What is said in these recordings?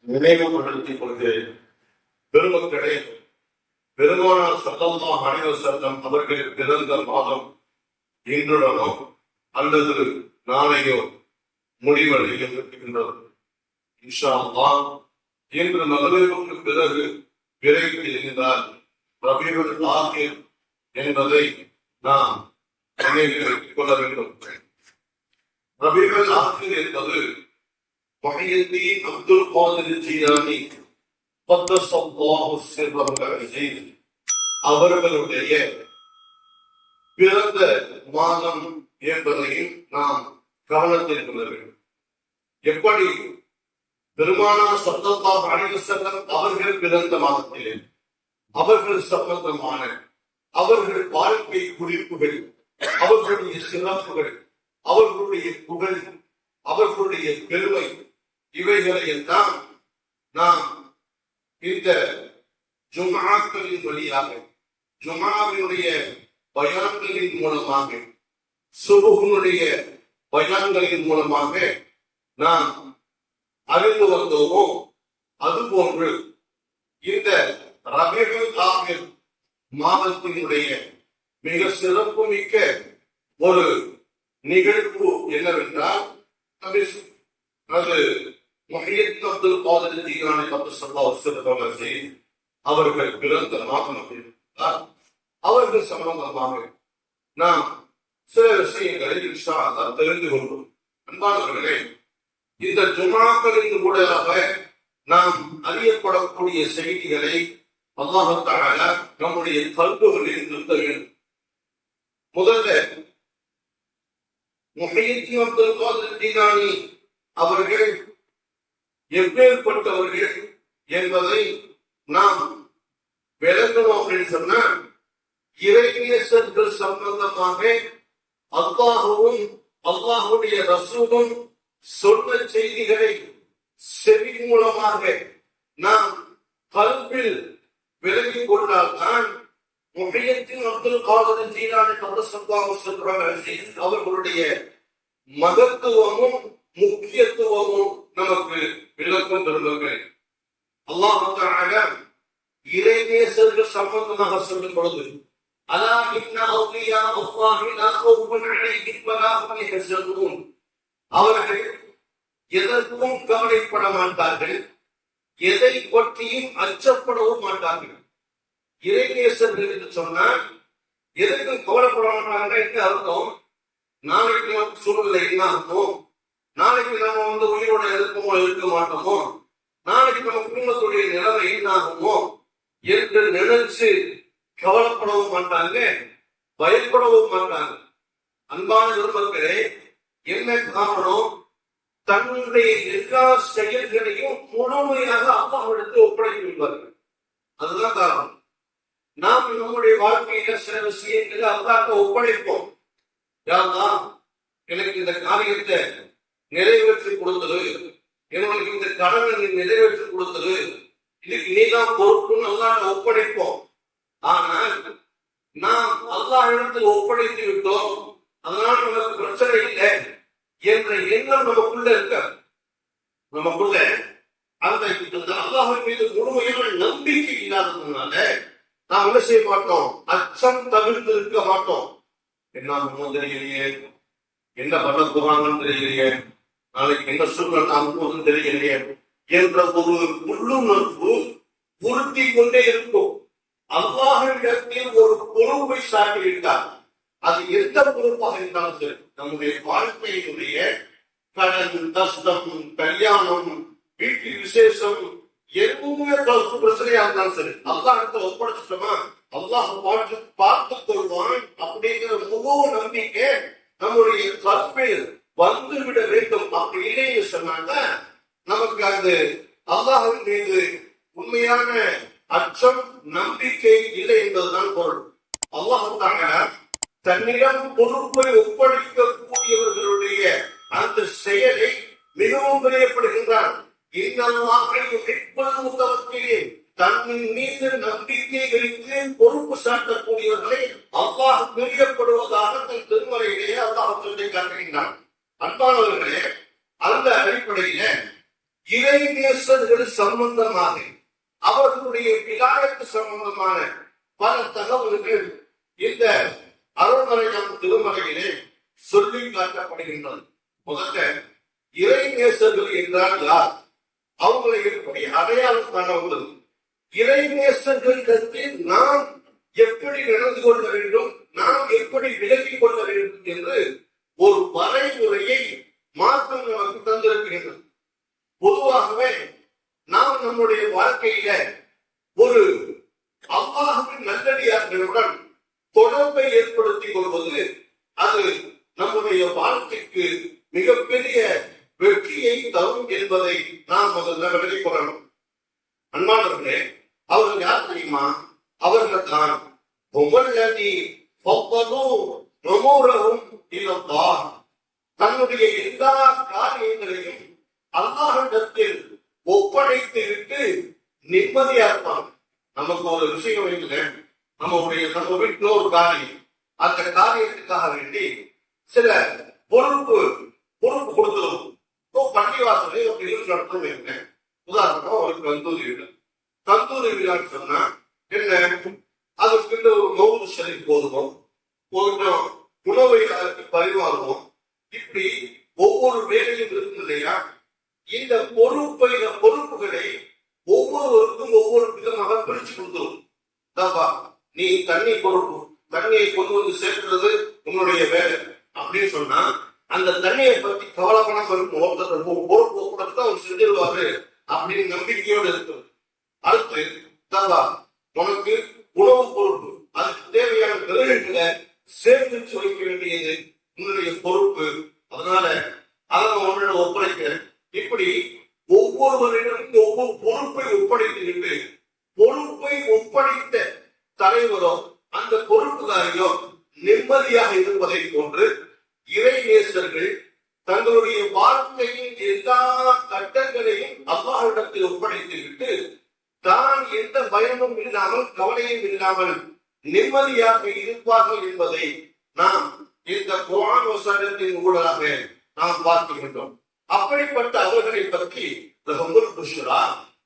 நினைவுபடுத்திக் கொள்கிறேன். பெருமக்களே, பெருமானார் ஸல்லல்லாஹு அலைஹி வஸல்லம் அவர்கள் பிறந்த மாதம் இன்றுடனோ அல்லது நாளையோ முடிவடைய இருக்கின்றது. இன்ஷா அல்லாஹ் இன்று மக்ரிபுக்கு பிறகு விரைவில் இருந்தால் ரபீஉல் ஆகிர் என்பதை நாம் நினைவில் வைத்துக் கொள்ள வேண்டும். ரபீஉல் ஆகிர் என்பது முஹய்யித்தீன் அப்துல் காதிர் ஜீலானி கத்தஸல்லாஹு சிர்ரஹுல் அஸீஸ் அவர்களுடைய பிறந்த மாதம் என்பதையும் நாம் கவனத்தில் கொள்ள வேண்டும். எப்படி பெருமானார் ஸல்லல்லாஹு அலைஹி வஸல்லம் அவர்கள் பிறந்த மாதத்திலே அவர்கள் சம்பந்தமான அவர்கள் வாழ்க்கை குறிப்புகள், அவர்களுடைய சிறப்புகள், அவர்களுடைய புகழ், அவர்களுடைய பெருமை, இவைகளை எல்லாம் நாம் இந்த ஜும்ஆக்களின் வழியாக, ஜும்ஆவினுடைய பயான்களின் மூலமாக, சுபுஹுனுடைய பயான்களின் மூலமாக நாம் அறிந்து வந்தோமோ அதுபோன்று இந்த ரபீஉல் ஆகிர் மாதத்தினுடைய மிக சிறப்பு மிக்க ஒரு நிகழ்வு என்னவென்றால், அது முஹய்யித்தீன் அப்துல் காதிர் ஜீலானி கத்தஸல்லாஹு சிர்ரஹுல் அஸீஸ் அவர்கள் பிறந்த மாதம் அப்படின்றால் அவர்கள் சம்பந்தமாக நாம் சில விஷயங்களை இன்ஷா அல்லாஹ் தெரிந்து கொள்வோம். அன்பானவர்களே, இந்த ஜும்ஆக்களின் ஊடாக நாம் அறியப்படக்கூடிய செய்திகளை அல்லாஹ் தஆலா நம்முடைய கல்புகளில் நிறுத்த வேண்டும். முதல்ல முஹய்யித்தீன் அப்துல் காதிர் ஜீலானி அவர்கள் எப்பேற்பட்டவர்கள் என்பதை நாம் விளக்கணும் அப்படின்னு சொன்னா, இறைநேசர்கள் சம்பந்தமாக அல்லாஹ்வும் அல்லாஹ்வுடைய ரசூலும் சொன்ன செய்திகளை செவி மூலமாக நாம் கல்பில் விலகிக் கொண்டால்தான் முஹய்யித்தீன் அப்துல் காதிர் ஜீலானி கத்தஸல்லாஹு சிர்ரஹுல் அஸீஸ் அவர்களுடைய மகத்துவமும் முக்கியத்துவமும் நமக்கு விளக்கம் தருவார்கள். அல்லாஹ் தஆலா இறைநேசர்கள் சம்பந்தமாக சொல்லும் பொழுது, அலா இன்ன அவ்லியா அல்லாஹி லா கௌஃபுன் அலைஹிம் வலா ஹும் யஹ்சனூன், அவர்கள் எதற்கும் கவலைப்பட மாட்டார்கள், எதை பற்றியும் அச்சப்படவும் மாட்டார்கள். இறைநேசர்கள் என்று சொன்னால் எதற்கும் கவலைப்பட மாட்டாங்க என்று அர்த்தம். நாளைக்கு நமக்கு சூழ்நிலை என்ன ஆகுமோ, நாளைக்கு நம்ம உயிரோட இருப்போமோ இருக்க மாட்டோமோ, நாளைக்கு நம்ம குடும்பத்துடைய நிலைமை என்ன ஆகுமோ என்று நினைச்சு கவலைப்படவும் மாட்டாங்க, பயப்படவும் மாட்டாங்க. அன்பான பெருமக்களே, என்ன காரணம்? தன்னுடைய எல்லா செயல்களையும் முழுமையாக அல்லாஹ்விடத்தில் ஒப்படைத்துள்ளார்கள். அதுதான் காரணம். நாம் நம்முடைய வாழ்க்கையில சில விஷயங்களை அல்லாஹ்விட ஒப்படைப்போம். யா அல்லாஹ், எனக்கு இந்த காரியத்தை நிறைவேற்றி கொடுத்தது, எனக்கு இந்த கடனை நிறைவேற்றி கொடுத்தது, இதுக்கு நீதான் பொறுப்புன்னு அல்லாஹ்விட ஒப்படைப்போம். ஆனால் நாம் அல்லாஹ்விடத்தில் ஒப்படைத்து விட்டோம், அதனால நமக்கு பிரச்சனை இல்லை என்ற எண்ணம் நமக்குள்ள இருக்க, நமக்குள்ள அந்த அல்லாஹ்வின் மீது முழுமையான நம்பிக்கை இல்லாததுனால நாம் என்ன செய்ய மாட்டோம்? அச்சம் தவிர்த்து இருக்க மாட்டோம். என்ன தெரியலையே, என்ன பண்ண போறாங்கன்னு தெரியலையே, நாளைக்கு என்ன சூழ்நிலை நாம் போதும் தெரியலையே என்ற ஒரு உள்ளுணர்வு உறுத்தி கொண்டே இருக்கும். அல்லாஹ்விடத்தில் ஒரு பொறுப்பை சாட்டிவிட்டார். அது எந்த பொறுப்பாக இருந்தாலும் சரி, நம்முடைய வாழ்க்கையினுடைய கடன், கஷ்டம், கல்யாணம், வீட்டு விசேஷம், எதுவுமே பிரச்சனையா இருந்தாலும் சரி, அல்லாஹ்விடத்தில் ஒப்படைச்சிட்டோமா அல்லாஹ் பார்த்துக் கொள்வான் அப்படிங்கிற முழு நம்பிக்கை நம்முடைய கல்வியில் வந்துவிட வேண்டும். அப்படி இல்லைன்னு சொன்னாங்க நமக்கு அது அல்லாஹ்வின் மீது உண்மையான அச்சம், நம்பிக்கை இல்லை என்பதுதான் பொருள். அல்லாஹ் தஆலா தன்னிடம் பொறுப்பை ஒப்படைக்கக்கூடியவர்களுடைய அந்த செயலை மிகவும் பிரியப்படுகின்றார். தன்னின் மீது நம்பிக்கை வைத்து பொறுப்பு சாட்டக்கூடியவர்களை அல்லாஹ் பிரியப்படுவதாக தன் திருமறையிலேயே அல்லாஹ் சொல்லி காட்டுகின்றான். அன்பானவர்களே, அந்த அடிப்படையில இறை நேசர்கள் சம்பந்தமாக அவர்களுடைய விலாயத்து சம்பந்தமான பல தகவல்கள் இந்த அருள்மறையம் திருமலையிலே சொல்லி காட்டப்படுகின்றது. முதல்ல இறை நேசர்கள் என்றால் யார், அவங்களை எப்படி அடையாளம் காண, இறை நேசர்களிடத்தில் நாம் எப்படி நடந்து கொள்ள வேண்டும், நாம் எப்படி விலகிக் கொள்ள வேண்டும் என்று ஒரு வரைமுறையை மாற்றம் நமக்கு தந்திருக்கின்றது. பொதுவாகவே நாம் நம்முடைய வாழ்க்கையில ஒரு அல்லாஹ்வின் நல்லடியார்களுடன் தொடர்பை ஏற்படுத்திக் கொள்வது அது நம்முடைய வாழ்க்கைக்கு மிகப்பெரிய வெற்றியை தரும் என்பதை நாம் முதல்ல விலகிக் கொள்ளணும். அன்பானவர்களே, அவர்கள் யார் தெரியுமா? அவர்கள் தான் தன்னுடைய எல்லா காரியங்களையும் அல்லாஹ்விடத்தில் ஒப்படைத்து விட்டு நிம்மதியா இருப்பாங்க. நமக்கு ஒரு விஷயம் வைக்கல, நம்ம வீட்டில் ஒரு காரியம், அந்த காரியத்துக்காக வேண்டி சில பொறுப்பு கொடுத்துருவோம். பள்ளிவாசலை ஒரு நிகழ்ச்சி நடத்தணும். உதாரணமா ஒரு கந்தூரி விழான்னு சொன்னா என்ன, அதுக்கு ஒரு நோவு சரி போதுவோம், கொஞ்சம் உணவை அதற்கு பரிமாறுவோம். இப்படி ஒவ்வொரு வேலையும் இருக்கு இல்லையா? இந்த பொறுப்புகளை ஒவ்வொருவருக்கும் ஒவ்வொரு விதமாக பிரிச்சு கொடுத்துரும். நீ தண்ணி பொறுப்பு, தண்ணியை கொண்டு வந்து சேர்க்கிறது உன்னுடைய வேலை அப்படின்னு சொன்னா அந்த தண்ணியை பத்தி கவலைப்படாம இருக்கும் ஒருத்தர் பொறுப்பு ஒப்படைத்து அவர் செஞ்சிருவாரு அப்படின்னு நம்பிக்கையோடு இருக்கிறது. அடுத்து உனக்கு உணவு பொறுப்பு, அதுக்கு தேவையான கிரகங்களை சேர்த்து வைக்க வேண்டியது உன்னுடைய பொறுப்பு. அதனால அதை உன்னோட ஒப்படைக்கிறேன். இப்படி ஒவ்வொருவரிடம் ஒவ்வொரு பொறுப்பை ஒப்படைத்துவிட்டு பொறுப்பை ஒப்படைத்த தலைவரோ அந்த பொறுப்புதாரியோ நிம்மதியாக இருப்பதை போன்று இறை நேசர்கள் தங்களுடைய வாழ்க்கையின் எல்லா கட்டங்களையும் அல்லாஹ்விடத்தில் ஒப்படைத்து விட்டு தான் எந்த பயமும் இல்லாமல் கவலையும் இல்லாமல் நிம்மதியாக இருப்பார்கள் என்பதை நாம் இந்த குர்ஆன் வசனத்தின் ஊடாக நாம் பார்க்கின்றோம். அப்படிப்பட்ட அவர்களை பற்றி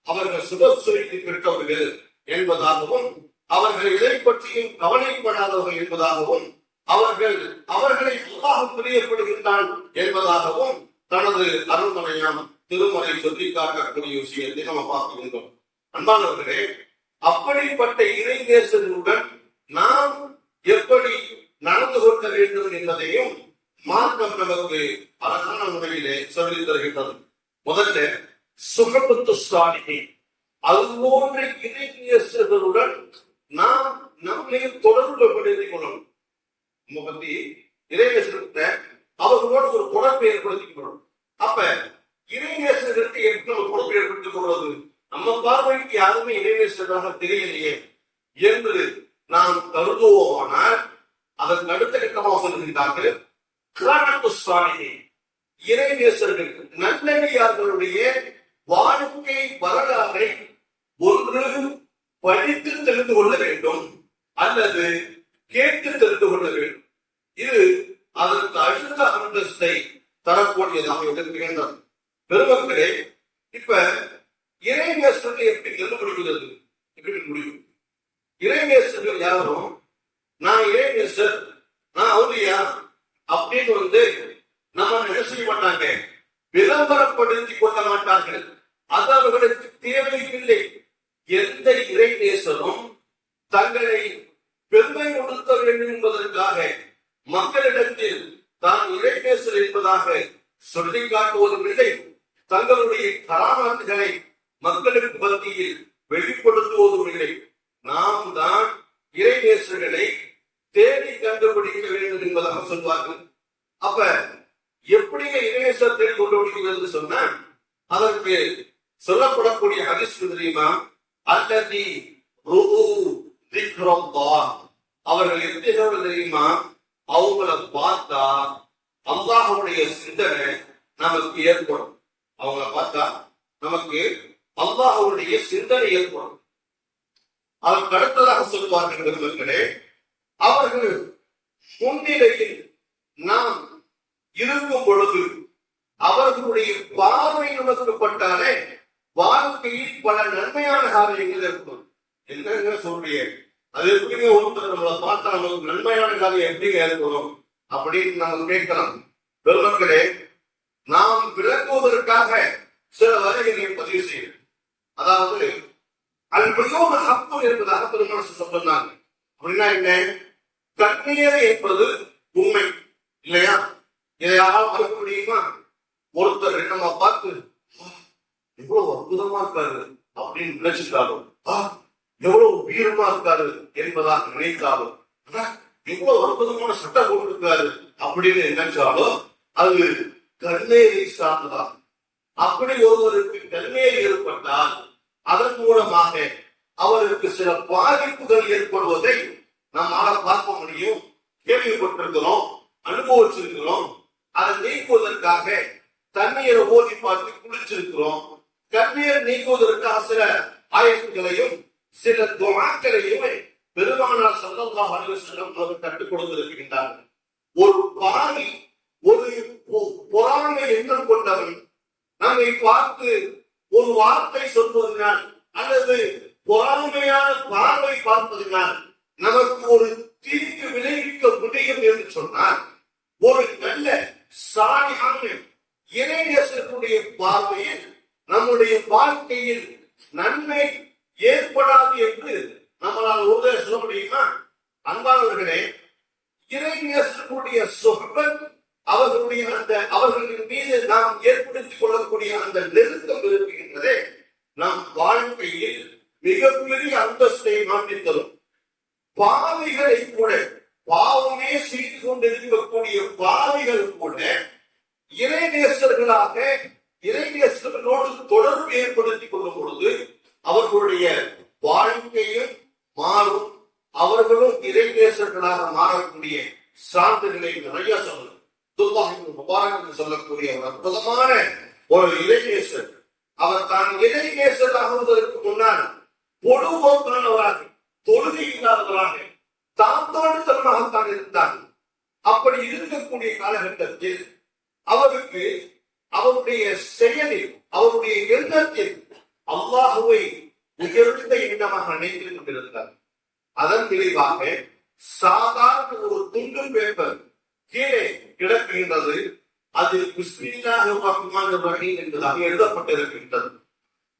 அவர்கள் சுபசுரித்து பெற்றவர்கள் என்பதாகவும் அவர்கள் இதை பற்றியும் கவலைப்படாதவர்கள் என்பதாகவும் அவர்களை அல்லாஹ் பிரியப்படுகின்றான் என்பதாகவும் தனது அருள்மறையாம் திருமறை சொல்லி காட்டக்கூடிய விஷயத்தை நம்ம பார்க்கின்றோம். அன்பானவர்களே, அப்படிப்பட்ட இறை நேசர்களுடன் நாம் எப்படி நடந்து கொள்ள வேண்டும் என்பதையும் மார்க்கம் நமக்கு அழகான முறையிலே சொல்லி தருகின்றது. முதல்ல சுகபத்து சாலிஹீன், அதுபோன்ற இறை நேசர்களுடன் நாம் நம்மை தொடர்பு படுத்திக் கொள்ளணும். நம்ம பத்தி இறை நேசர்கிட்ட அவர்களோட ஒரு தொடர்பை ஏற்படுத்திக் கொள்ளணும். அப்ப இறை நேசர்கிட்ட எப்படி நம்ம தொடர்பு ஏற்படுத்திக் கொள்வது? நம்ம பார்வைக்கு யாருமே இறை நேசர்களாக தெரியலையே என்று நாம் கருதுவோமானால் அதற்கு அடுத்த கட்டமாக சொல்லுகின்றார்கள் இறை நேசர்கள் நல்லடியார்களுடைய வாழ்க்கை வரலாறை ஒன்று படித்து தெரிந்து கொள்ள வேண்டும் அல்லது கேட்டு தெரிந்து கொள்ள வேண்டும். இது அதற்கு அடுத்த அந்தஸ்தை தரக்கூடியதாக இருக்கின்றது. பெருமக்களே, இப்ப இறை நேசர்கள் எப்படி கண்டுபிடிக்கிறது? எப்படி முடியும்? இறை நேசர்கள் யாரும் நான் இறை நேசர், நான் அவுலியா அப்படின்னு நம்ம செய்ய மாட்டாங்க, விளம்பரப்படுத்திக் கொள்ள மாட்டார்கள். அது அவர்களுக்கு தேவையில்லை. எந்த இறை நேசரும் தங்களை பெருமைப்படுத்த வேண்டும் என்பதற்காக மக்களிடத்தில் தான் இறை நேசர் என்பதாக சொல்லி காட்டுவதும் இல்லை, தங்களுடைய கராமாத்துகளை மக்களுக்கு மத்தியில் வெளிப்படுத்துவதும் இல்லை. நாம் தான் இறை நேசர்களை தேடி கண்டுபிடிக்க வேண்டும் என்பதாக சொல்வார்கள். அப்ப எப்படி இறைநேசர் தேடி கண்டுபிடிக்கிறது சொன்ன அதற்கு சொல்லப்படக்கூடிய ஹதீஸ் தெரியுமா? அல்லதி அவர்கள் எப்படி தெரியுமா? அவங்கள பார்த்தா அல்லாஹ்வுடைய சிந்தனை நமக்கு ஏற்படும். அவங்கள பார்த்தா நமக்கு அல்லாஹ்வுடைய சிந்தனை ஏற்படும். அதற்கு அடுத்ததாக சொல்வார்கள், அவர்கள் முன்னிலையில் நாம் இருக்கும் பொழுது அவர்களுடைய பார்வை நமக்கு பட்டாலே வாழ்க்கையில் பல நன்மையான காரியங்கள் இருக்கும். என்னங்க சொல்றீங்க? அது எப்படிங்க ஒருத்தர் நம்மளை பார்த்தா நமக்கு நன்மையான காரியம் எப்படிங்க இருக்கணும் அப்படின்னு நம்ம கேட்கலாம். பெருமக்களே, நாம் விளக்குவதற்காக சில வரைகளை பதிவு செய்யும். அதாவது அல்பயோக ஹப்பு என்பதாக பெருமனசு சொன்னாங்க. அப்படின்னா என்ன? கண்ணீர் என்பது உண்மை இல்லையா? இதை யாரால் மறக்க முடியுமா? ஒருத்தர் நம்ம பார்த்து எவ்வளவு அற்புதமா இருக்காரு அப்படின்னு நினைச்சிருக்காலும், எவ்வளவு வீரமா இருக்காரு என்பதாக நினைத்தாலும், எவ்வளவு அற்புதமான சட்டம் போட்டிருக்காரு அப்படின்னு நினைச்சாலும் அது கண்ணேரை சார்ந்ததான். அப்படி ஒருவருக்கு கண்ணேறி ஏற்பட்டால் அதன் மூலமாக அவருக்கு சில பாதிப்புகள் ஏற்படுவதை நம்மால் பார்க்க முடியும், கேள்விப்பட்டிருக்கிறோம், அனுபவிச்சிருக்கிறோம். அதை நீக்குவதற்காக தண்ணீரை ஓதி பார்த்து குளிச்சிருக்கிறோம். கண்ணீர் நீக்குவதற்காக சில ஆயத்துகளையும் சில துஆக்களையும் பெருமானார் ஸல்லல்லாஹு அலைஹி வஸல்லம் அவர்கள் கற்றுக் கொடுத்திருக்கின்றார்கள். ஒரு பாவி, ஒரு பொறாமை எண்ணம் கொண்டவன் நம்மை பார்த்து ஒரு வார்த்தை சொல்வதனால் அல்லது பொறாமையான பார்வை பார்ப்பதனால் நமக்கு ஒரு தீங்கு விளைவிக்க முடியும் என்று சொன்னால், ஒரு நல்ல சாலிஹான இறைநேசருடைய பார்வையில் நம்முடைய வாழ்க்கையில் நன்மை ஏற்படாது என்று நம்மளால் உறுதியாக சொல்ல முடியுமா? அன்பானவர்களே, இறைநேசருடைய சுஹபத், அவர்களுடைய அந்த அவர்களின் மீது நாம் ஏற்படுத்திக் கொள்ளக்கூடிய அந்த நெருக்கம் இருக்கின்றதே, நம் வாழ்க்கையில் மிகப்பெரிய அந்தஸ்தை மாற்றித் தரும். பாவிகளை கூட, பாவமே செய்து கொண்டிருக்கக்கூடிய பாவிகள் கூட இறைநேசர்களாக இறைநேசர்களோடு தொடர்பு ஏற்படுத்திக் கொள்ளும் பொழுது அவர்களுடைய வாழ்க்கையும் மாறும். அவர்களும் இறைநேசர்களாக மாறக்கூடிய சான்றுகளை நிறைய சொல்லணும். முபாரக் சொல்லக்கூடிய ஒரு அற்புதமான ஒரு இறைநேசர். அவர் தான் இறைநேசர் ஆகுவதற்கு முன்னால் பொதுபோக்கானவராக, தொழுகை இல்லாதவராக, தாழ்த்தோடுத்தனமாகத்தான் இருந்தார். அப்படி இருக்கக்கூடிய காலகட்டத்தில் அவருக்கு அவருடைய செயலில், அவருடைய எண்ணத்தில் அல்லாஹுவை உயர்ந்த எண்ணமாக நினைத்துக் கொண்டிருந்தார். அதன் விளைவாக சாதாரண ஒரு துண்டு பேப்பர் கீழே கிடக்கின்றது. அது பிஸ்மில்லாஹிர் ரஹ்மானிர் ரஹீம் என்பதாக எழுதப்பட்டிருக்கின்றது.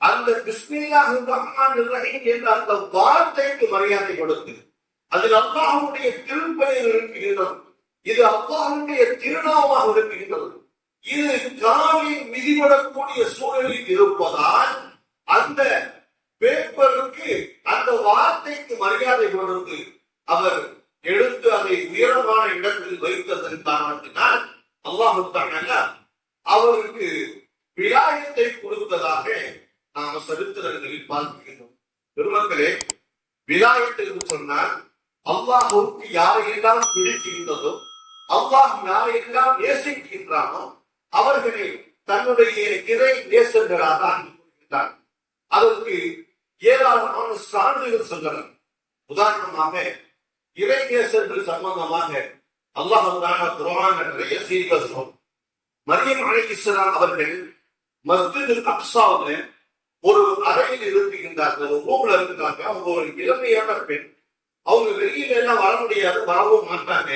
அந்த பிஸ்மில்லாஹிர் ரஹ்மானிர் ரஹீம் என்ற அந்த வார்த்தைக்கு மரியாதை கொடுத்து அதில் அல்லாஹ்வுடைய திருப்பெயர் இருக்கின்றது. இது அல்லாஹ்வுடைய திருநாமமாக இருக்கின்றது. இது காலில் மிதிபடக்கூடிய சூழலில் இருப்பதால் அந்த பேப்பருக்கு, அந்த வார்த்தைக்கு மரியாதை கொடுத்து அவர் எடுத்து அதை உயரமான இடத்தில் வைத்ததன் காரணத்தினால் அல்லாஹ் தஆலா அவருக்கு விலாயத்தை கொடுத்ததாக நாம சரித்திரங்களில் பார்க்கின்றோம். பெருமக்களே, விலாயத்தை சொன்னால் அல்லாஹ்வுக்கு யாரையெல்லாம் பிடிக்கின்றதோ, அல்லாஹ் யாரையெல்லாம் நேசிக்கின்றானோ அவர்களை தன்னுடைய இறை நேசர்களாக ஆக்கிவிட்டார். அதற்கு ஏராளமான சான்றுகள் சொல்லலாம். உதாரணமாக இறை நேசர்கள் சம்பந்தமாக அல்லாஹ் குர்ஆன் நிறைய செய்திகள் சொல்லும். மரியம் அலைஹிஸ்ஸலாம் அவர்கள் மஸ்ஜிதுல் அக்ஸாவுல ஒரு அறையில் இருக்கின்றார்கள், ஒரு ரூம்ல இருக்காங்க. அவங்க ஒரு இளமையான பெண். அவங்க வெளியில எல்லாம் வர முடியாது, வரவும் மாட்டாங்க.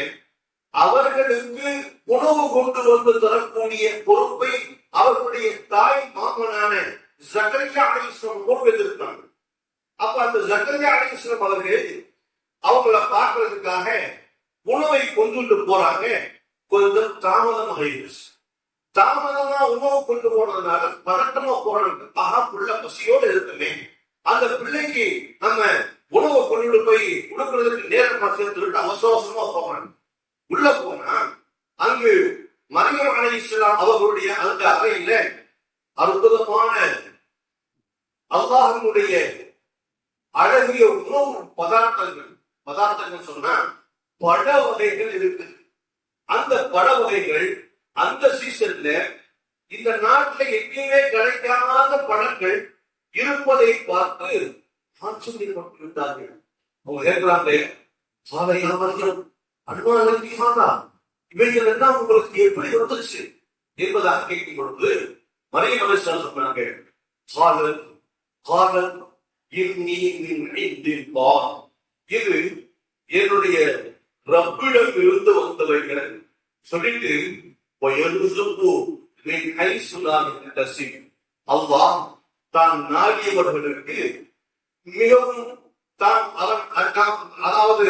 அவர்களுக்கு உணவு கொண்டு வந்து தரக்கூடிய பொறுப்பை அவர்களுடைய தாய் மாமனான ஜக்கரியா அலைஹிஸ்ஸலாம் பொறுப்பெடுத்திருக்காங்க. அப்ப அந்த ஜக்கரியா அலைஹிஸ்ஸலாம் அவர்கள் அவங்கள பார்க்கறதுக்காக உணவை கொண்டு போறாங்க. கொஞ்சம் தாமதமாக ஆயிடுச்சு. தாமதமா உணவு கொண்டு போனதுனால பதட்டமா போறாங்க. புள்ள பசியோடு இருக்குமே, அந்த பிள்ளைக்கு நம்ம உணவை கொண்டு போய் கொடுக்கறதுக்கு நேரமா சேர்த்துட்டு அவசரமா போறாங்க. உள்ள போனா அங்கு மரியம் அலைஹிஸ்ஸலாம் அவர்களுடைய அந்த அறையில அற்புதமான அல்லாஹ்வுடைய அழகிய உணவு பதார்த்தங்கள் சொன்னா பழ வகைகள் இருக்கு. அந்த பழ வகைகள் அந்த சீசன்ல இந்த நாட்டில் எங்கேயுமே கிடைக்காத பழங்கள் இருப்பதை பார்த்து ஆச்சரியப்பட்டு விட்டார்கள். அவங்க கேட்கிறாங்க, சாலையா வருகிறோம், அனுமானமா இவைகள் எல்லாம் உங்களுக்கு எப்படி வந்துருச்சு என்பதாக கேட்கும் பொழுது மரியம் அலைஹிஸ்ஸலாம் சொன்னாங்க, காலத் காலத் இன்னி மின் இந்தில்லாஹ், இது என்னுடைய ரப்பிடம் இருந்து வந்தவைகள் சொல்லிட்டு அல்லாஹ் தான் நாடியவர்களுக்கு மிகவும் அதாவது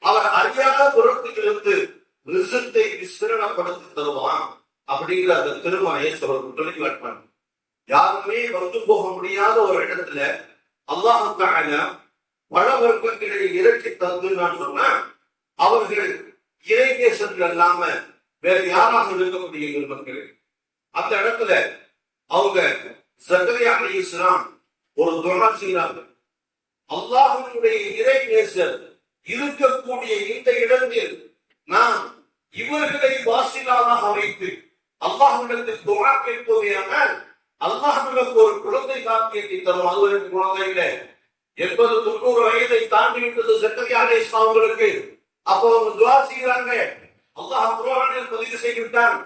அவர் அறியாத புறத்திலிருந்து ரிசத்தை விஸ்திரணப்படுத்தி தருவான் அப்படிங்கிற அந்த திருமணையை சொல்லி காட்டுவாங்க. யாருமே வந்து போக முடியாத ஒரு இடத்துல அல்லாஹ் தஆலா பல வர்க்கங்களை இறக்கி தந்து நான் சொன்னா அவர்கள் இறைநேசர்கள் இல்லாம வேற யாராக இருக்க முடியும் மக்கள். அந்த இடத்துல அவங்க ஜக்கரியா அலைஹிஸ்ஸலாம் ஒரு துஆ செய்றாங்க, அல்லாஹ்வுடைய இறைநேசர் இருக்கக்கூடிய இந்த இடத்தில் நான் இவர்களை வாசிலாக வைத்து அல்லாஹ்விடத்தில் துஆ கேட்போமையானால் அல்லாஹ் நமக்கு ஒரு குழந்தை பாக்கியத்தை தரும். அது ஒரு குழந்தை இல்லை, 80-90 வயதை தாண்டி விட்டது ஜக்கரியா அலைஹிஸ்ஸலாம் அவர்களுக்கு. அப்போ அவங்க துஆ செய்றாங்க, அல்லாஹ் குர்ஆனில் பதிவு செய்கிறான்,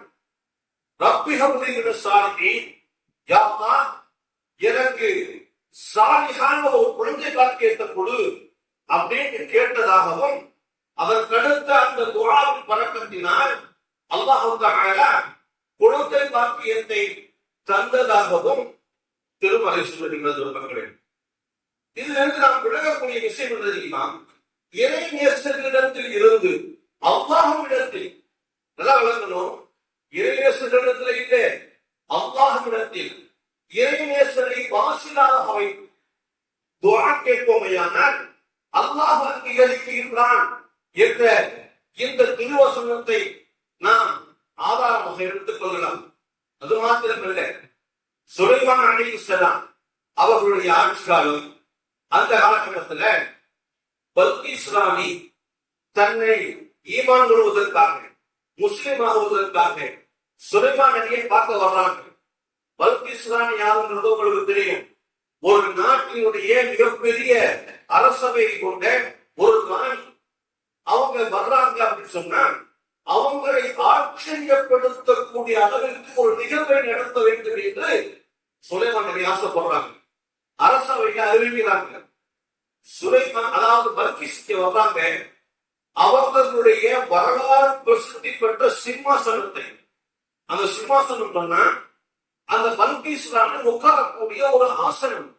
ரப்பி ஹப்லி மினஸ் ஸாலிஹீன், யா அல்லாஹ் எனக்கு சாலிஹான ஒரு குழந்தை பாக்கியத்தை கொடு அப்படின்னு கேட்டதாகவும் அதற்கடுத்த அந்த துஆவின் பரக்கத்தினால் அல்லாஹ் தஆலா குழந்தை பாக்கியத்தை தந்ததாகவும் திருமறை சொல்லுகிறது. இதிலிருந்து நாம் விளங்கக்கூடிய விஷயம் என்ன தெரியுமா? இறை நேசர்களிடத்தில் இருந்து அல்லாஹ்விடத்தில் நல்லா விளங்கணும். இறை நேசர்களிடத்தில் இல்லை, அல்லாஹ்விடத்தில் இறைநேசரை வாசிலாக வைத்து துஆ கேட்போமையானால் அல்லாஹ் அங்கீகரிக்கின்றான் என்ற இந்த திருவசனத்தை நாம் ஆதாரமாக எடுத்துக் கொள்ளலாம். அது மாத்திரமல்ல, சுலைமான் அலைஹிஸ்ஸலாம் அவர்களுடைய ஆட்சி காலம், அந்த காலகட்டத்தில் பல்கீஸ் ராணி தன்னை ஈமான் கொள்வதற்காக முஸ்லிம் ஆகுவதற்காக சுலைமான் நபியை பார்க்க வர்றாங்க. பல்கீஸ் ராணி யாருங்கிறது உங்களுக்கு தெரியும். ஒரு நாட்டினுடைய மிகப்பெரிய அரசவை கொண்ட ஒரு ராணி. அவங்க வர்றாங்க அப்படின்னு சொன்னா அவங்களை ஆச்சரியப்படுத்தக்கூடிய அளவிற்கு ஒரு நிகழ்வை நடத்த வேண்டும் என்று சுலைமான் நபி ஆசைப்படுறாங்க. அரசவையை அறிவிக்கிறாங்க. சுலைமான் அதாவது பல்கீஸ்க்கு வர்றாங்க. அவர்களுடைய வரலாறு பிரசித்தி பெற்ற சிம்மாசனத்தை, அந்த சிம்மாசனம் சொன்னா அந்த பல்கீஸ் ராணி உட்காரக்கூடிய ஒரு ஆசனம்,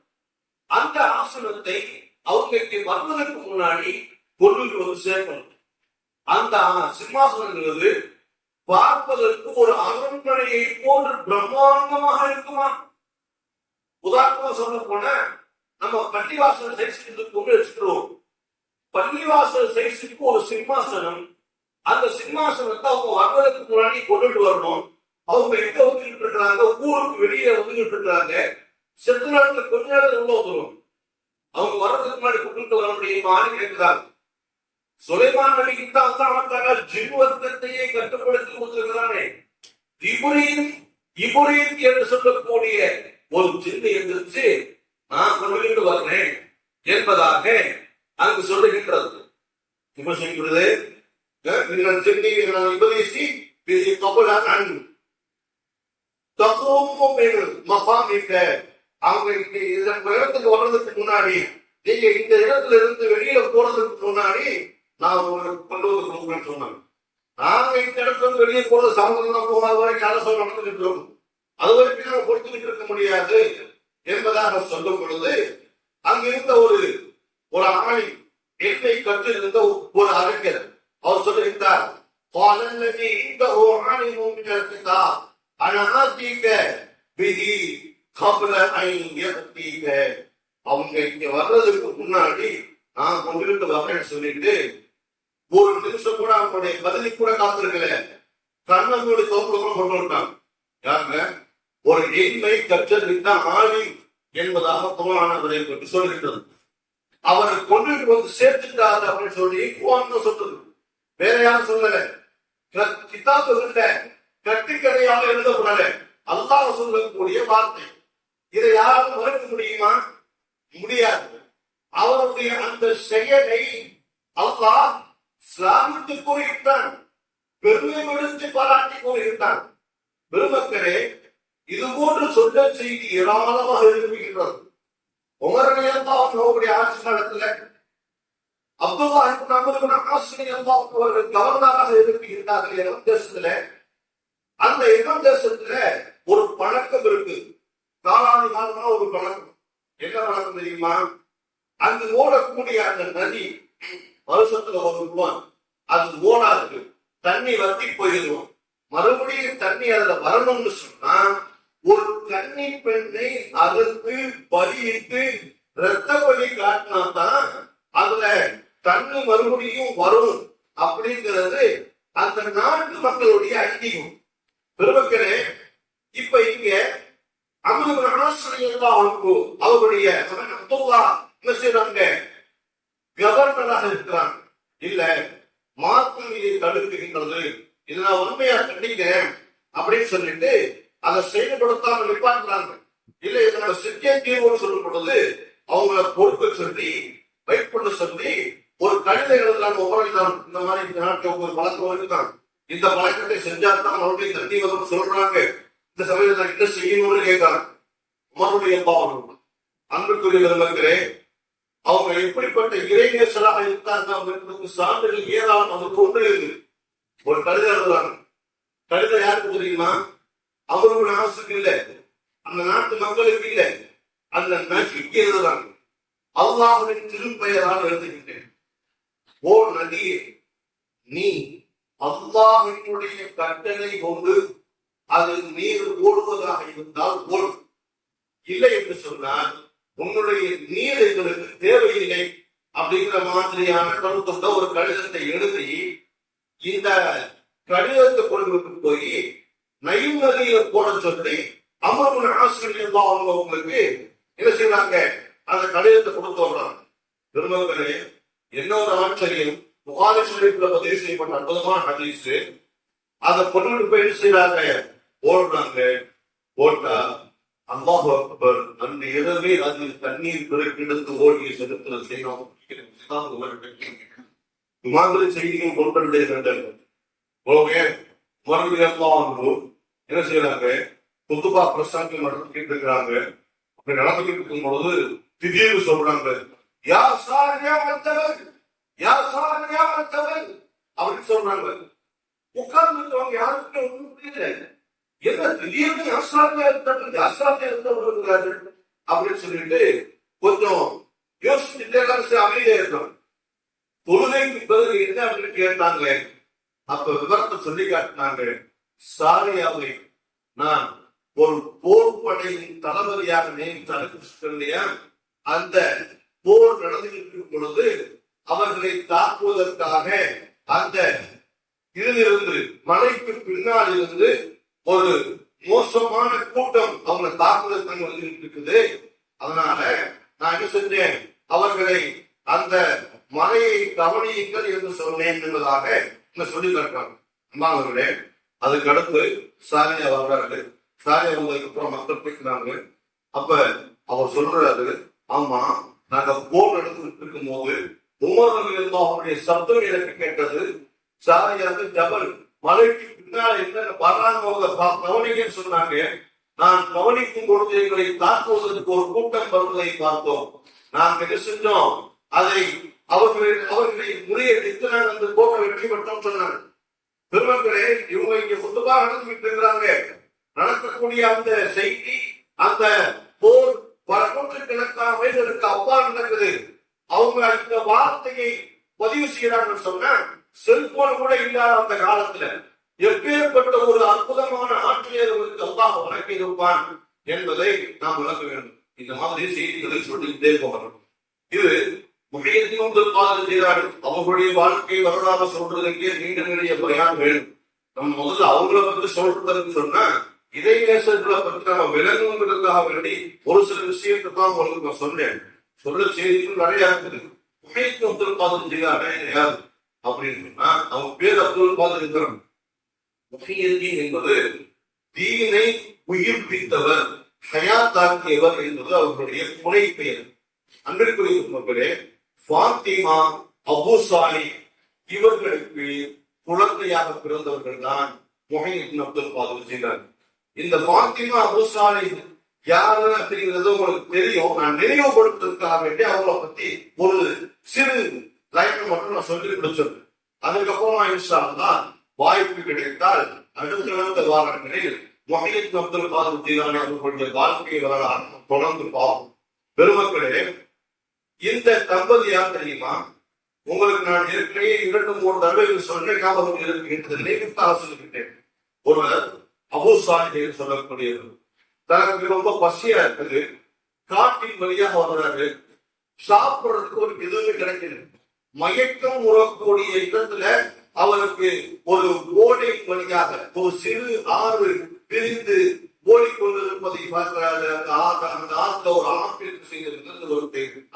அந்த ஆசனத்தை அவங்களுக்கு வருவதற்கு முன்னாடி கொண்டு வந்து சேர்க்கணும். அந்த சிம்மாசனங்கிறது பார்ப்பதற்கு ஒரு அரண்மனையை போன்று பிரம்மாண்டமாக இருக்குமா? உதாரணமா சொல்ல போன நம்ம பள்ளிவாசல் சைஸுக்கு கொண்டு வச்சுக்கிறோம். பள்ளிவாசல் சைஸுக்கு ஒரு சிம்மாசனம், அந்த சிம்மாசனத்தை அவங்க வருவதற்கு முன்னாடி கொண்டுட்டு வரணும். அவங்க எங்க வந்துகிட்டு இருக்கிறாங்க? ஊருக்கு வெளியே வந்துகிட்டு இருக்கிறாங்க. செத்து நாட்டுல கொஞ்ச நேரம் உள்ள வந்துடும். அவங்க வர்றதுக்கு முன்னாடி கொண்டுட்டு வர முடியுமான்னு கேட்கிறாங்க. சுலைமான் நபிக்கு தான் ஜின் வர்க்கத்தையே கட்டுப்படுத்தி கொடுத்திருக்கிறானே. இபுரீத் என்று சொல்லக்கூடிய ஒரு ஜின்னு எந்திரிச்சு நான் கொண்டு வர்றேன் என்பதாக அங்கு சொல்லுகின்றது. இப்ப சொல்கிறது அவங்க இடத்துக்கு வர்றதுக்கு முன்னாடி, நீங்க இந்த இடத்துல இருந்து வெளியில போறதுக்கு முன்னாடி நான் உங்களுக்கு கொண்டு வந்து கொடுக்குறேன்னு சொன்னாங்க. நாங்க இந்த இடத்துல இருந்து வெளியே போறது சமூகம் போகாத வரைக்கும் அரசு நடந்துட்டு இருக்கோம். அது வரைக்கும் நாங்க பொறுத்துக்கிட்டு இருக்க முடியாது என்பதாக சொல்லும் பொழுது அங்கிருந்த ஒரு ஆணி என்னை கற்றிருந்த ஒரு அறிஞர் அவர் சொல்லுகின்றார், அவங்க இங்க வர்றதுக்கு முன்னாடி நான் கொண்டிருந்த வகைன்னு சொல்லிட்டு ஒரு நிமிஷம் கூட அவங்களுடைய பதிலை கூட காத்திருக்கல. கண்ணனோட தோப்புல கூட கொண்டு வந்தாங்க. யாருங்க? ஒரு எண்ணை கற்றறிந்த ஆணி என்பதாக புராணவரை பற்றி சொல்கின்றது. அவரை கொண்டுட்டு வந்து சேர்த்துட்டாரு அப்படின்னு சொல்லி சொல்றது. வேற யாரும் சொல்லல, கிதாபுகள்ல கட்டுக்கதையாக எழுதப்படல, அல்லாஹ் சொல்லக்கூடிய வார்த்தை. இதை யாரும் மறுக்க முடியுமா? முடியாது. அவருடைய அந்த செயலை அல்லாஹ் சாமித்து கூறுகின்றான், பெருமைப்படுத்தி பாராட்டி கூறுகின்றான். பெருமக்களே, இது போன்று சொல்ல செய்தி ஏராளமாக இருக்கின்றது. உமரணியல்லாவுடைய ஆட்சி காலத்துல அப்துல்லா இப்னு அம்ர் இப்னு ஆஸ் ரலியல்லாஹு அவர்கள் கவர்னராக இருக்கின்றார்கள் யமன் தேசத்துல. அந்த யமன் தேசத்துல ஒரு பழக்கம் இருக்கு, காலாதி காலமா ஒரு பழக்கம். என்ன பழக்கம் தெரியுமா? அங்கு ஓடக்கூடிய அந்த நதி வருஷத்துல ஒரு அது ஓடாது, தண்ணி வத்தி போயிடும். மறுபடியும் தண்ணி அதுல வரணும்னு சொன்னா ஒரு கன்னி பெண்ணை அதற்கு பலியிட்டு ரத்த பலி காட்டினாதான் அதுல தண்ணி மறுபடியும் வரும் அப்படிங்கிறது அந்த நாட்டு மக்களுடைய ஐதீகம். பெருமக்களே, இப்ப இங்க அம்ர் இப்னு ஆஸ் ரலியல்லாஹு அன்ஹு அவருடைய அப்துல்லா என்ன செய்றாங்க? கவர்னராக இருக்கிறாங்க. இல்ல, மார்க்கம் இதை தடுக்குகின்றது, இதை நான் உண்மையா கண்டிக்கிறேன் அப்படின்னு சொல்லிட்டு அதை செயல்படுத்தாமல் நிப்பாட்டுறாங்க. இல்ல, இதனோட சித்திய தீர்வுன்னு சொல்லும் பொழுது அவங்கள பொறுப்பு சொல்லி வெயிட் பண்ண சொல்லி ஒரு கடிதம் எழுதலாம். ஒவ்வொரு இந்த மாதிரி இந்த நாட்டுக்கு ஒரு பழக்கம் இருக்கான், இந்த பழக்கத்தை செஞ்சாதான் மறுபடியும் தண்ணி வந்து சொல்றாங்க. இந்த சமயத்தை என்ன செய்யணும்னு கேட்கிறாங்க. உமருடைய பாவம் அன்புக்குரிய இருக்கிறே, அவங்க எப்படிப்பட்ட இறைநேசராக இருக்காங்க அவங்களுக்கு சான்றுகள் ஏராளம். அதுக்கு ஒன்று இருக்கு, ஒரு கடிதம் எழுதுறாங்க. கடிதம் யாருக்கு தெரியுமா? அவர்களுடைய ஆசுக்கு இல்ல, அந்த நாட்டு மக்களுக்கு இல்ல, அந்த நதிக்கு எழுதுறாங்க. அல்லாஹ்வின் திருப்பெயரால் எழுதுகின்றேன். ஓ நதியே, நீ அல்லாஹ்வினுடைய கட்டளை கொண்டு அது நீர் ஓடுவதாக இருந்தால் ஓடும், இல்லை என்று சொன்னால் உன்னுடைய நீர் எங்களுக்கு தேவையில்லை அப்படிங்கிற மாதிரியான கருத்துள்ள ஒரு கடிதத்தை எழுதி இந்த கடிதத்தை கொண்டு போய் நைல் நதியில போட சொல்லி அம்ர் இப்னு ஆஸ் ரலியல்லாஹு அன்ஹு அவங்களுக்கு என்ன செய்யறாங்க? அந்த கடிதத்தை கொடுத்து வர்றாங்க. பெருமக்களே, இன்னொரு ஆச்சரியம், புகாரி ஷரீஃப்ல பதிவு செய்யப்பட்ட அற்புதமான ஹதீஸ். அதை கொண்டு போய் என்ன செய்யறாங்க? ஓடுறாங்க. ஓட்டா அல்லாஹ் அக்பர், அந்த இரவே அதில் தண்ணீர் பிறக்கெடுத்து ஓடிய செலுத்தல் செய்யணும். செய்திகள் கொண்டு என்ன செய்யறாங்க? புதுபா பிரசாந்தம் நடத்திட்டு இருக்கிறாங்க. அப்படி நடந்துட்டு இருக்கும் பொழுது திடீர்னு சொல்றாங்க, யார் சாரியா வந்தவர், யார் சாரியா வந்தவர் அப்படின்னு சொல்றாங்க. உட்கார்ந்து இருக்கவங்க யாருக்கு ஒன்றும் புரியல. என்ன திடீர்னு அசாத்தியா இருந்தவர்கள் அசாத்தியா இருந்தவர்கள் அப்படின்னு சொல்லிட்டு கொஞ்சம் யோசிச்சுட்டு அமைதியா இருக்கணும். தொழுகைக்கு பிறகு என்ன அப்படின்னு கேட்டாங்க. அப்ப விவரத்தை சொல்லி காட்டினாங்க. சாரியாவை நான் ஒரு போர் படையின் தளபதியாக நியமித்தார். அந்த போர் நடந்துகிட்டு பொழுது அவர்களை தாக்குவதற்காக அந்த இதிலிருந்து மலைக்கு பின்னால் இருந்து ஒரு மோசமான கூட்டம் அவங்க தாக்குதல் வந்துட்டு இருக்குது. அதனால நான் என்ன செஞ்சேன்? அவர்களை அந்த மலையை கவனியுங்கள் என்று சொன்னேன் என்பதாக சொல்லி தருக்காங்க. அம்மாவர்களே, அதுக்கு அடுத்து சாரியா வர்றாரு. சாரியா வந்ததுக்கு அப்புறம் மக்கள் பேசுறாங்க. அப்ப அவர் சொல்றாரு, ஆமா, நாங்க போர் நடந்துட்டு இருக்கும் போது உமர் ரலியல்லாஹு அவருடைய சப்தம் எனக்கு கேட்டது. சாரியாவுக்கு ஜபல் மலைக்கு பின்னால் என்ன கவனிக்கன்னு சொன்னாங்க. நான் கவனிக்கும் பொழுது எங்களை தாக்குவதற்கு ஒரு கூட்டம் வருவதை பார்த்தோம். நாங்கள் என்ன செஞ்சோம்? அதை அவர்களை முறியடித்து நாங்கள் அந்த போரை வெற்றி பெற்றோம் சொன்னாங்க. பெருமக்களே, இவங்க இங்க சுத்தமாக நடந்துட்டு இருக்கிறாங்க. நடக்கக்கூடிய அந்த செய்தி, அந்த போர் பல நூற்றுக்கணக்கான வயதுகளுக்கு அவ்வாறு நடக்குது. அவங்க அந்த வார்த்தையை பதிவு செய்யறாங்கன்னு சொன்னா செல்போன் கூட இல்லாத அந்த காலத்துல எப்பேற்பட்ட ஒரு அற்புதமான ஆட்சியர்களுக்கு அல்லாஹ் வழங்கி இருப்பான் என்பதை நாம் விளக்க வேண்டும். இந்த மாதிரி செய்திகளை சொல்லிக்கிட்டே போகணும். இது அவர்களுடைய வாழ்க்கை வரலாறு சொல்றதுக்கே நீண்ட நிறைய பயான் வேணும். நம்ம முதல்ல அவங்கள பத்தி சொல்றதுன்னு சொன்னா இதை நேசர்களை பற்றி நம்ம விளங்குவதற்காக வேண்டி ஒரு சில விஷயத்தை தான் உங்களுக்கு நான் சொன்னேன். சொல்ற செய்திகள் நிறைய இருக்குது. அப்துல் காதர் ஜிலானி யார் அப்படின்னு சொன்னா அவங்க பேர் அப்துல் காதர் இருக்கிறாங்க. என்பது தீனை உயிர்ப்பித்தவர், ஹயாத்தாக்கியவர் என்பது அவர்களுடைய துணை பெயர். அன்பிற்குரிய மக்களே, ஃபாத்திமா, அபு சாலி இவர்களுக்கு குழந்தையாக பிறந்தவர்கள் தான் முஹைதீன் அப்துல் காதர் ஜிலானி. இந்த பாத்திமா அபூசாலி யாரு அப்படிங்கிறது உங்களுக்கு தெரியும். நான் நினைவுபடுத்துறதுக்காக வேண்டி அவங்கள பத்தி ஒரு சிறு லைன் மட்டும் நான் சொல்லி கொடுத்துருக்கேன். அதுக்கப்புறமா இன்ஷா அல்லாஹ் வாய்ப்பு கிடைத்தால் அடுத்த வாரங்களில் முஹையத் அப்துல் காதர் ஜீலானி அவர்களுடைய வாழ்க்கை வரலாறு தொடர்ந்து பார்ப்போம். பெருமக்களே, இந்த தம்பதி யார் தெரியுமா? உங்களுக்கு நான் ஏற்கனவே 2-3 தடவைகள் சொல்ல ஞாபகம் இருக்கின்றது, நினைவுக்காக சொல்லிக்கிட்டேன். ஒருவர் அபூ சாலிஹ் சொல்லக்கூடியது, தனக்கு ரொம்ப பசியா இருக்குது, காட்டின் வழியாக வர்றாரு, சாப்பிடுறதுக்கு ஒரு எதுவுமே கிடைக்கல, மயக்கம் உறக்கூடிய இடத்துல அவருக்கு ஒரு ஓடை வழியாக ஒரு சிறு ஆறு பிரிந்து ஓடிக்கொண்டிருப்பதை பார்க்கிறாரு. அந்த ஆற்றுல ஒரு ஆப்பிள் செய்திருந்து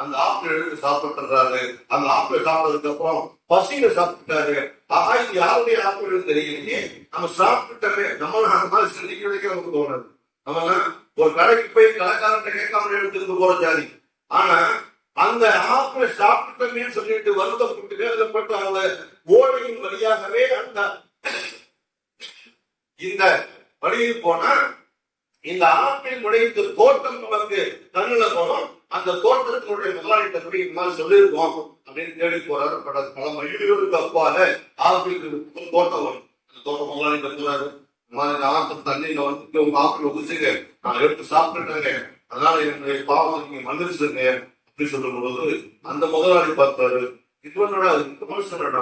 அந்த ஆப்பிள் எடுத்து சாப்பிட்டுறாரு. அந்த ஆப்பிள் சாப்பிட்டதுக்கு அப்புறம் பசியில சாப்பிட்டாரு. இது யாருடைய ஆப்பிள் தெரியலையே, நம்ம சாப்பிட்டுட்டே நம்ம அந்த மாதிரி சிந்திக்கிறதுக்கே நமக்கு தோணுது. நம்ம ஒரு கடைக்கு போய் கடைக்காரன் கேட்காம எடுத்துட்டு போற ஜாதி. ஆனா அந்த ஆப்பிளை சாப்பிட்டுமே சொல்லிட்டு வருத்தப்பட்டு அந்த ஓடையின் வழியாகவே அந்த இந்த வழியில் போனா இந்த ஆப்பிள் உடைத்து தோட்டம் நமக்கு கண்ணுல போனோம். அந்த தோட்டத்தினுடைய முதலாளிட்ட போய் இந்த மாதிரி சொல்லியிருக்கோம் அப்படின்னு தேடி போறாரு. பல மைல்களுக்கு அப்பால ஆப்பிள் தோட்டம் வரும். அந்த தோட்டம் முதலாளிட்ட போறாரு, ஆப்பிள் தண்ணியில வந்து உங்க ஆப்பிள் உதிச்சுங்க, நான் எடுத்து சாப்பிட்டுட்டேங்க, அதனால என்னுடைய பாவம் நீங்க மன்னிச்சுங்க அப்படி சொல்லும் பொழுது அந்த முதலாளி பார்த்தாரு, இவனோட மனுஷனோட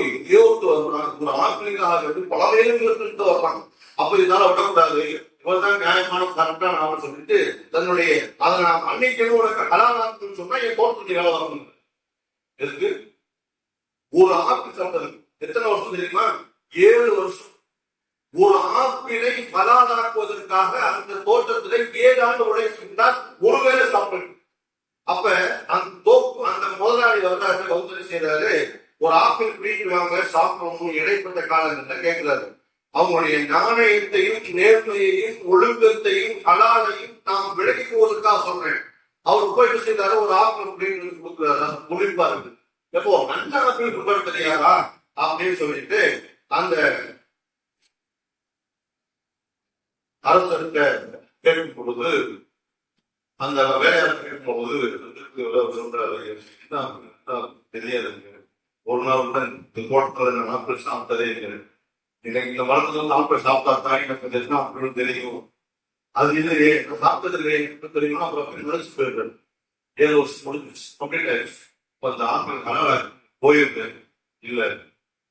எங்கேயோ ஒரு ஆப்பிளுக்காக பல வேலைகளுக்கு வர்றாங்க, அப்ப இதனால விடக்கூடாது, இவர்தான் நியாயமான கரெக்டான ஆள் சொல்லிட்டு தன்னுடைய அதை நான் அன்னைக்கு உனக்கு ஹலாலான்னு சொன்னா என் தோட்டத்துக்கு வேலை வரணும். எதுக்கு? ஒரு ஆப்பிள் சாப்பிட்டது எத்தனை வருஷம் தெரியுமா? 7 வருஷம். ஒரு ஆப்பிளை ஹலாலாக்குவதற்காக அந்த தோட்டத்திலே 7 ஆண்டு உழைக்கின்றார், ஒரு வேலை சாப்பிட்டு. அப்ப அந்த முதலாளி வந்து செய்யறாரு, ஒரு ஆப்பிள் பிடிக்கிறாங்க சாப்பிடணும் இடைப்பட்ட காலங்கள்ல கேட்கிறாரு. அவங்களுடைய நாணயத்தையும் நேர்மையையும் ஒழுக்கத்தையும் ஹலாலையும் நாம் விளக்குவதற்காக சொல்றேன். அவர் போயிட்டு செய்தாரு, ஒரு ஆப்பிள் அப்படின்னு கொடுக்குறாரு, குளிர்பா இருக்கு, எப்போ நல்ல ஆப்பிள் கொடுக்க தெரியாதா அப்படின்னு சொல்லிட்டு அந்த அரசர்கிட்ட கேட்கும் பொழுது அந்த வேலையாளர் கேட்கும் பொழுது தெரியாதுங்க, ஒரு நாள் கூட இந்த தோட்டத்துல ஆப்பிள் சாப்பிட்டதே இல்லை, எனக்கு இந்த மரத்துல வந்து ஆப்பிள் சாப்பிட்டா தான் எனக்கு தெரியும் அப்படின்னு தெரியும், அது இல்லையே சாப்பிட்டது இல்லையே தெரியுமா, அப்புறம் நினைச்சு போயிருக்கேன் 7 வருஷம் முடிஞ்சிச்சு கம்ப்ளீட் ஆயிடுச்சு. அந்த ஆப்பிள் கலவை போயிருக்கு, இல்ல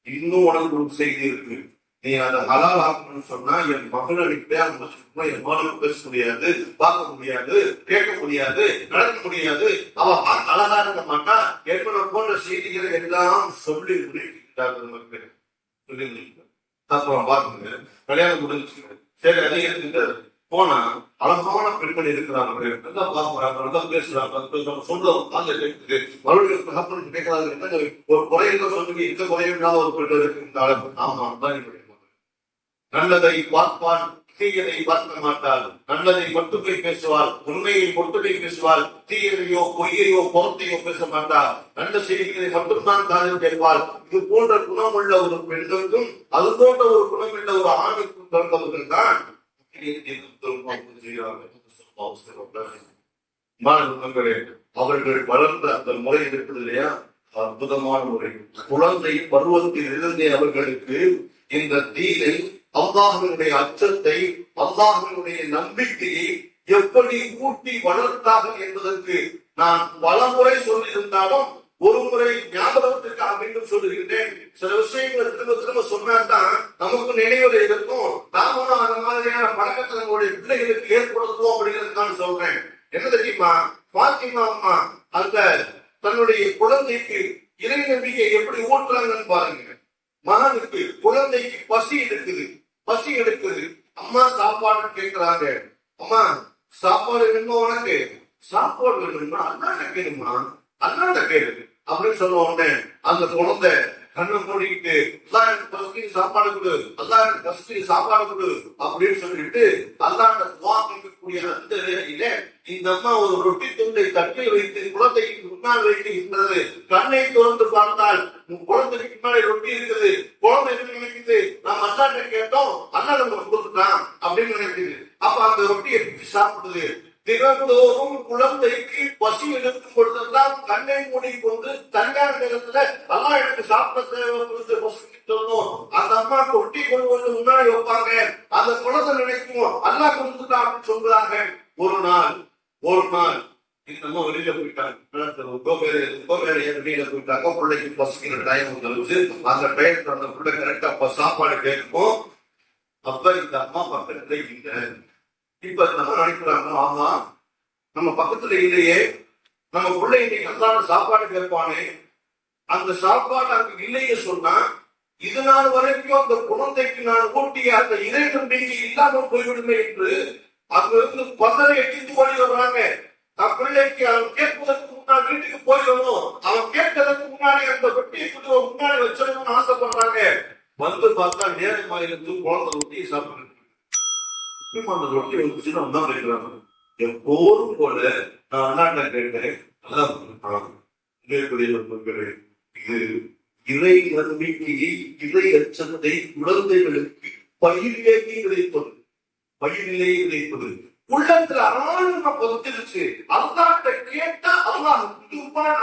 இன்னும் உனக்கு செய்தி இருக்கு, நீ அதை ஹலால் ஆக்கணும்னு சொன்னா என் மகனுக்கு என் மகனுக்கு பேச முடியாது, பார்க்க முடியாது, கேட்க முடியாது, நடக்க முடியாது, அவ அழகா இருக்க மாட்டா, ஏற்பட போன்ற செய்திகளை எல்லாம் சொல்லி முடிக்கிறாங்க. சொல்லி அப்புறம் பாருங்க கல்யாணம் முடிஞ்சுங்க, சரி அதிக போனா அழகான பெண்கள் இருக்கிறாங்க, பேசுறாங்க, சொல்றோம் மறுபடியும் கேட்கிறாங்க, ஒரு குறையில சொல்லுங்க, இந்த குறையும் ஒரு பெண்கள் இருக்கின்றாலும் ஆமா தான். நல்லதை பார்ப்பான், தீயதை பார்க்க மாட்டாள், நல்லதை மட்டுமே பேசுவாள், உண்மையை மட்டுமே பேசுவாள், தீயதையோ பொய்யையோ புறத்தையோ பேச மாட்டாள், நல்ல செய்திகளை மட்டும்தான் காதில் கேட்பாள். இது போன்ற குணமுள்ள ஒரு பெண்களுக்கும் அது போன்ற ஒரு குணமுள்ள ஒரு ஆணுக்கும் பிறந்தவர்கள் தான் அவர்கள் வளர்ந்த அந்த முறை இருக்குது இல்லையா, அற்புதமான முறை. குழந்தை பருவத்தில் இருந்தே அவர்களுக்கு இந்த தீனை, அல்லாஹ்வினுடைய அச்சத்தை, அல்லாஹ்வினுடைய நம்பிக்கையை எப்படி ஊட்டி வளர்த்தார்கள் என்பதற்கு நான் பல முறை சொல்லியிருந்தாலும் ஒரு முறை ஞாபகத்திற்காக மீண்டும் சொல்லுகின்றேன். சில விஷயங்களை திரும்ப திரும்ப சொன்னால்தான் நமக்கு நினைவுரை இருக்கும், நாமும் அந்த மாதிரியான பழக்கத்தை நம்மளுடைய பிள்ளைகளுக்கு ஏற்படுத்துவோம் அப்படிங்கிறதுக்கான சொல்றேன். என்ன தெரியுமா, பாத்திமா அம்மா அந்த தன்னுடைய குழந்தைக்கு இறை நம்பிக்கை எப்படி ஊட்டுறாங்கன்னு பாருங்க. மகனுக்கு குழந்தைக்கு பசி எடுக்குது, அம்மா சாப்பாடு கேட்கிறாங்க, அம்மா சாப்பாடு வேணுமா, உனக்கு சாப்பாடு வேணுமா, அண்ணாண்ட கேளுமா, அண்ணாண்ட கேளு அப்படின்னு சொல்ல உடனே அந்த குழந்தை கண்ணை மூடிக்கிட்டு பசி சாப்பாடு கொடு, அல்லாஹ் பசி சாப்பாடு கொடு அப்படின்னு சொல்லிட்டு அல்லாஹ் துஆக்கக்கூடிய அந்த நிலையில இந்த அம்மா ஒரு ரொட்டி துண்டை தட்டில் வைத்து குழந்தைக்கு முன்னால் வைக்கின்றது. கண்ணை திறந்து பார்த்தால் குழந்தைக்கு முன்னாடி ரொட்டி இருக்குது, குழந்தை நினைக்குது, நாம் அல்லாஹ்ட்ட கேட்டோம், அல்லாஹ் நம்ம கொடுத்துட்டான் அப்படின்னு நினைக்குது. அப்ப அந்த ரொட்டி எப்படி சாப்பிடுது? தினந்தோறும் குழந்தைக்கு பசி எடுக்கும் பொழுதுதான் கண்ணை மூடிக்கொண்டு தனியார் நேரத்துல அல்லா எனக்கு சாப்பிட தேவைப்படும் அந்த அம்மா ரொட்டி கொண்டு வந்து முன்னாடி வைப்பாங்க. அந்த குழந்தை நினைக்கும் அல்லா கொடுத்துட்டான் அப்படின்னு சொல்றாங்க. ஒரு நாள் நம்ம வெளியில போயிட்டாங்க, வெளியில போயிட்டாங்க. பிள்ளைக்கு பசிக்கிற டைம் வந்துருச்சு. அந்த டைம் அந்த பிள்ளை கரெக்டா சாப்பாடு கேட்கும். அப்ப இந்த அம்மா பக்கத்துல இல்லை. இப்ப நம்ம நினைக்கிறாங்க, ஆமா நம்ம பக்கத்துல இல்லையே, நம்ம பிள்ளை இன்னைக்கு அன்றாட சாப்பாடு கேட்பானே, அந்த சாப்பாடு அங்க இல்லையே சொன்னா இது நாள் வரைக்கும் அந்த குழந்தைக்கு நான் ஊட்டிய அந்த இறை நம்பிக்கை இல்லாமல் போய்விடுமே என்று அங்க இருந்து பந்தரை எட்டிட்டு ஓடி வர்றாங்க. தன் பிள்ளைக்கு அவன் கேட்பதற்கு முன்னாடி வீட்டுக்கு போயிடணும், அவன் கேட்கறதுக்கு முன்னாடி அந்த வெட்டியை முன்னாடி வச்சிடணும்னு ஆசைப்படுறாங்க. வந்து பார்த்தா நேரமாக இருந்து குழந்தை ரொட்டியை சாப்பிடுறது. அந்த ரொட்டி வந்துச்சுன்னா தான் கேட்கிறாங்க. எப்போதும் போல நான் அண்ணாட்ட கேட்டேன், இது இறை நம்பிக்கையை, இறை அச்சத்தை குழந்தைகளுக்கு பயிரிலேயே கிடைப்பது உள்ளத்துல ஆழமா பொறுத்திருச்சு. அல்லாட்ட கேட்டா அல்லாஹ்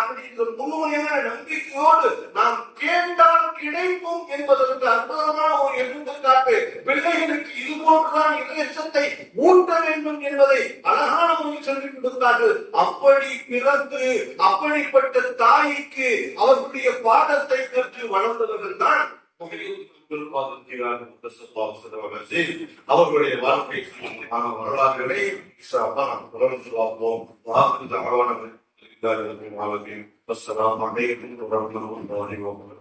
அப்படிங்கிற முழுமையான நம்பிக்கையோடு நாம் கேட்டால் கிடைக்கும் என்பதற்கு அற்புதமான ஒரு எடுத்துக்காட்டு. பிள்ளைகளுக்கு இது போன்றுதான் இறைச்சத்தை ஊட்ட வேண்டும் என்பதை அழகான முறையில் சொல்லிக் கொடுத்தார்கள். அப்படி பிறந்து அப்படிப்பட்ட தாய்க்கு அவர்களுடைய பாடத்தை பெற்று வளர்ந்தவர்கள் தான் அவர்களுடைய வாழ்க்கை வரலாறுகளை தொடர்ந்து பார்ப்போம். அஸ்ஸலாமு அலைக்கும் வரஹ்மத்துல்லாஹி வபரகாத்துஹு.